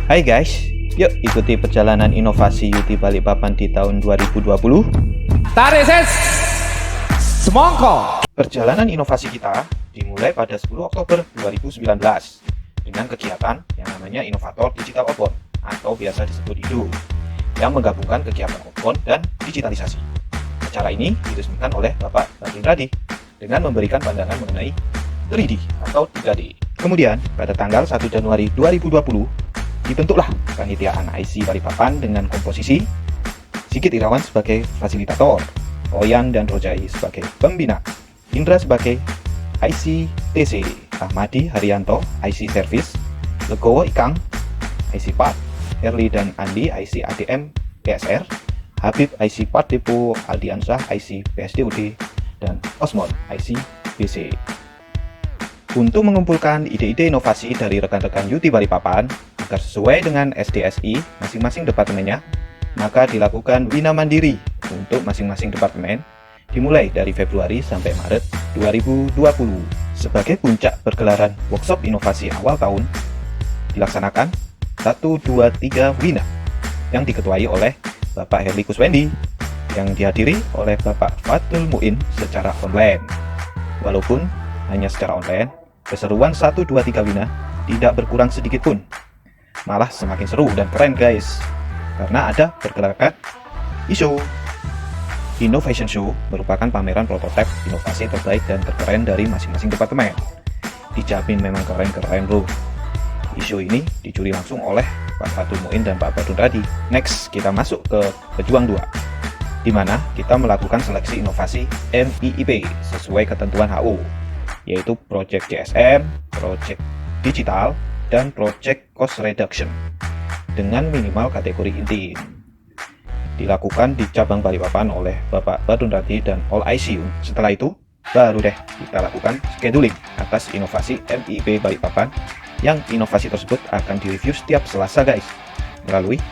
Hai guys, yuk ikuti perjalanan inovasi UT Balikpapan di tahun 2020. Tarik ses semongko. Perjalanan inovasi kita dimulai pada 10 Oktober 2019 dengan kegiatan yang namanya Inovator Digital Outbound atau biasa disebut IDO, yang menggabungkan kegiatan outbound dan digitalisasi. Acara ini diresmikan oleh Bapak Badrun Radi dengan memberikan pandangan mengenai 3D atau 3D. Kemudian pada tanggal 1 Januari 2020 dibentuklah Panitiaan IC Balikpapan dengan komposisi Sigit Irawan sebagai fasilitator, Oyan dan Rojai sebagai pembina, Indra sebagai IC TC, Ahmadi Haryanto IC Service, Legowo Ikang IC Part, Erli dan Andi IC ADM PSR, Habib IC Part Depo, Aldiansah IC PSDUD, dan Osmon IC BC. Untuk mengumpulkan ide-ide inovasi dari rekan-rekan UT Balikpapan agar sesuai dengan SDSI masing-masing departemennya, maka dilakukan Wina Mandiri untuk masing-masing departemen dimulai dari Februari sampai Maret 2020. Sebagai puncak pergelaran workshop inovasi awal tahun, dilaksanakan 1-2-3 Wina yang diketuai oleh Bapak Herli Kuswendi yang dihadiri oleh Bapak Fatul Muin secara online. Walaupun hanya secara online, keseruan 1-2-3 Wina tidak berkurang sedikit pun. Malah semakin seru dan keren guys, karena ada pergerakan ISO. Innovation Show merupakan pameran prototipe inovasi terbaik dan terkeren dari masing-masing departemen. Dijamin memang keren-keren bro. ISO ini dicuri langsung oleh Pak Fatul Muin dan Pak Badrun Radi. Next, kita masuk ke Pejuang 2, di mana kita melakukan seleksi inovasi MIIP sesuai ketentuan HU, yaitu Project CSM, Project Digital, dan Project Cost Reduction dengan minimal kategori inti. Dilakukan di cabang Balikpapan oleh Bapak Badrun Radi dan All ICU. Setelah itu, baru deh kita lakukan scheduling atas inovasi MIIP Balikpapan, yang inovasi tersebut akan direview setiap Selasa guys, melalui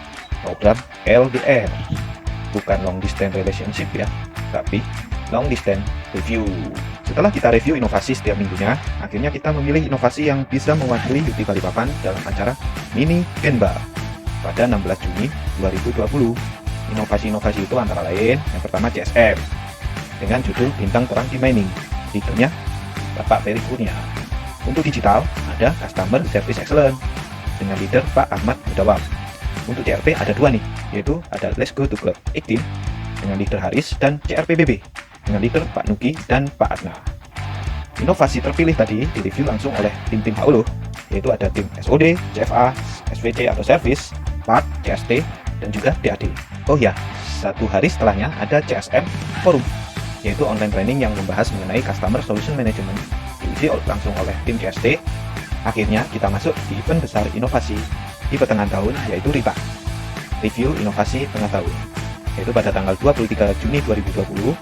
program LDR. Bukan long distance relationship ya, tapi long distance review. Setelah kita review inovasi setiap minggunya, akhirnya kita memilih inovasi yang bisa mewakili UT Balikpapan dalam acara Mini Genba pada 16 Juni 2020. Inovasi-inovasi itu antara lain, yang pertama CSM dengan judul Bintang Terang di Mining, leadernya Bapak Ferry Kurnia. Untuk digital ada Customer Service Excellence dengan leader Pak Ahmad Mudawam. Untuk CRP ada dua nih, yaitu ada Let's Go to Club 18 dengan leader Haris, dan CRPBB dengan leader Pak Nuki dan Pak Adna. Inovasi terpilih tadi direview langsung oleh tim-tim HU, yaitu ada tim SOD, CFA, SVC atau Service, Part, CST, dan juga DAD. Oh ya, satu hari setelahnya ada CSM Forum, yaitu online training yang membahas mengenai Customer Solution Management, diisi langsung oleh tim CST. Akhirnya kita masuk di event besar inovasi di pertengahan tahun, yaitu RIPA, Review Inovasi Tengah Tahun, yaitu pada tanggal 23 Juni 2020.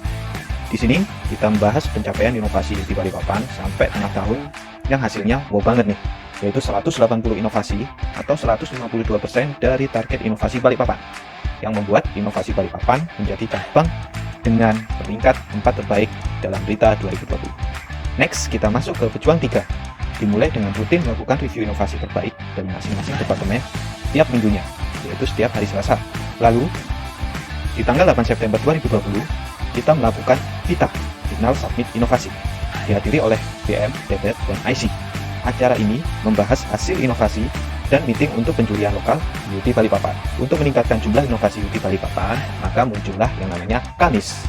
Di sini kita membahas pencapaian inovasi di Balikpapan sampai tengah tahun yang hasilnya wow banget nih, yaitu 180 inovasi atau 152% dari target inovasi Balikpapan, yang membuat inovasi Balikpapan menjadi cabang dengan peringkat 4 terbaik dalam berita 2020. Next, kita masuk ke Pejuang 3, dimulai dengan rutin melakukan review inovasi terbaik dari masing-masing departemen setiap minggunya, yaitu setiap hari Selasa. Lalu, di tanggal 8 September 2020, kita melakukan FITA, Final Submit Inovasi, dihadiri oleh BM, DPR, dan IC. Acara ini membahas hasil inovasi dan meeting untuk penjurian lokal UT Balikpapan. Untuk meningkatkan jumlah inovasi UT Balikpapan, maka muncullah yang namanya Kamis.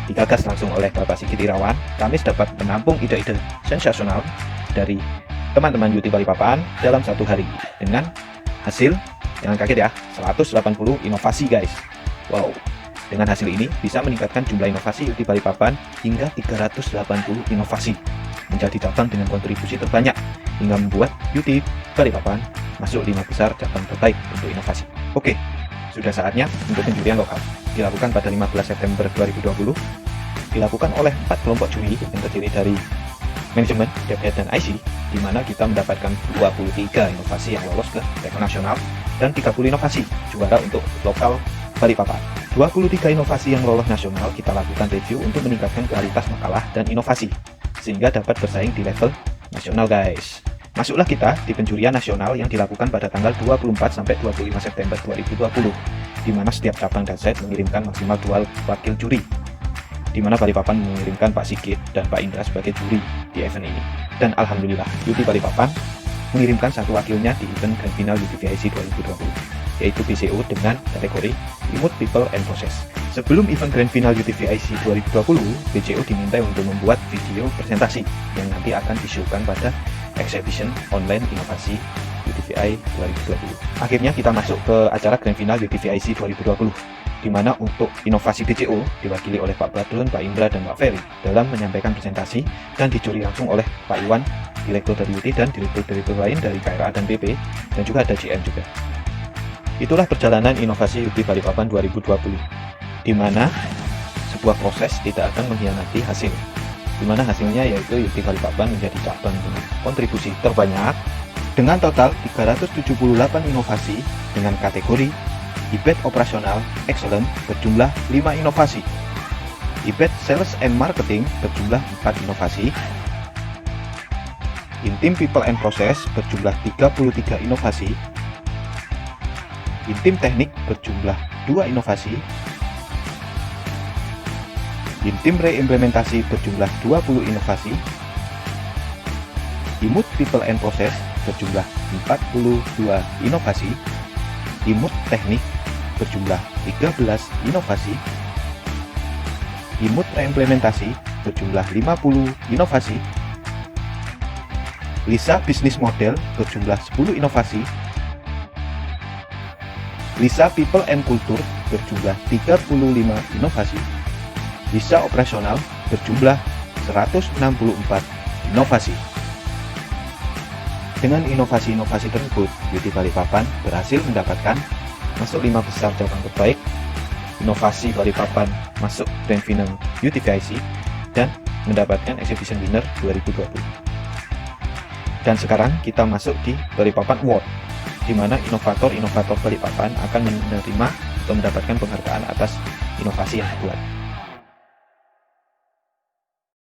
Digagas langsung oleh Bapak Sigit Irawan, Kamis dapat menampung ide-ide sensasional dari teman-teman UT Balikpapan dalam satu hari dengan hasil, jangan kaget ya, 180 inovasi guys. Wow. Dengan hasil ini bisa meningkatkan jumlah inovasi UT Balikpapan hingga 380 inovasi, menjadi cabang dengan kontribusi terbanyak hingga membuat UT Balikpapan masuk 5 besar cabang terbaik untuk inovasi. Oke, sudah saatnya untuk penjurian lokal. Dilakukan pada 15 September 2020, dilakukan oleh 4 kelompok juri yang terdiri dari manajemen, DPR, dan IC, di mana kita mendapatkan 23 inovasi yang lolos ke level nasional dan 30 inovasi juara untuk lokal Balikpapan. 23 inovasi yang lolos nasional kita lakukan review untuk meningkatkan kualitas makalah dan inovasi, sehingga dapat bersaing di level nasional guys. Masuklah kita di penjurian nasional yang dilakukan pada tanggal 24 sampai 25 September 2020, di mana setiap cabang dan set mengirimkan maksimal 2 wakil juri, di mana Balikpapan mengirimkan Pak Sigit dan Pak Indra sebagai juri di event ini. Dan alhamdulillah, UT Balikpapan mengirimkan satu wakilnya di event Grand Final UTVIC 2020, yaitu BCO dengan kategori Remote People and Process. Sebelum event Grand Final UTVIC 2020, BCO diminta untuk membuat video presentasi yang nanti akan disuguhkan pada Exhibition Online Inovasi UTVI 2020. Akhirnya kita masuk ke acara Grand Final UTVIC 2020, di mana untuk inovasi BCO diwakili oleh Pak Badrun, Pak Indra, dan Pak Ferry dalam menyampaikan presentasi dan dicuri langsung oleh Pak Iwan, Direktur dari UT, dan Direktur-Direktur lain dari KRA dan PP, dan juga ada GM juga. Itulah perjalanan inovasi UT Balikpapan 2020, di mana sebuah proses tidak akan mengkhianati hasil, di mana hasilnya yaitu UT Balikpapan menjadi cabang dengan kontribusi terbanyak dengan total 378 inovasi dengan kategori IBET Operasional Excellent berjumlah 5 inovasi, IBET Sales and Marketing berjumlah 4 inovasi, Intim People and Process berjumlah 33 inovasi, Intim Teknik berjumlah 2 inovasi, Intim Reimplementasi berjumlah 20 inovasi, Imut People and Process berjumlah 42 inovasi, Imut Teknik berjumlah 13 inovasi, Imut Reimplementasi berjumlah 50 inovasi, Lisa Bisnis Model berjumlah 10 inovasi, Lisa People and Culture berjumlah 35 inovasi, Lisa Operasional berjumlah 164 inovasi. Dengan inovasi-inovasi tersebut, UT Balikpapan berhasil mendapatkan masuk 5 besar cabang terbaik, inovasi Balikpapan masuk Grand Final UTVIC, dan mendapatkan Exhibition Winner 2020. Dan sekarang kita masuk di Balikpapan Award, di mana inovator-inovator Balikpapan akan menerima atau mendapatkan penghargaan atas inovasi yang dibuat.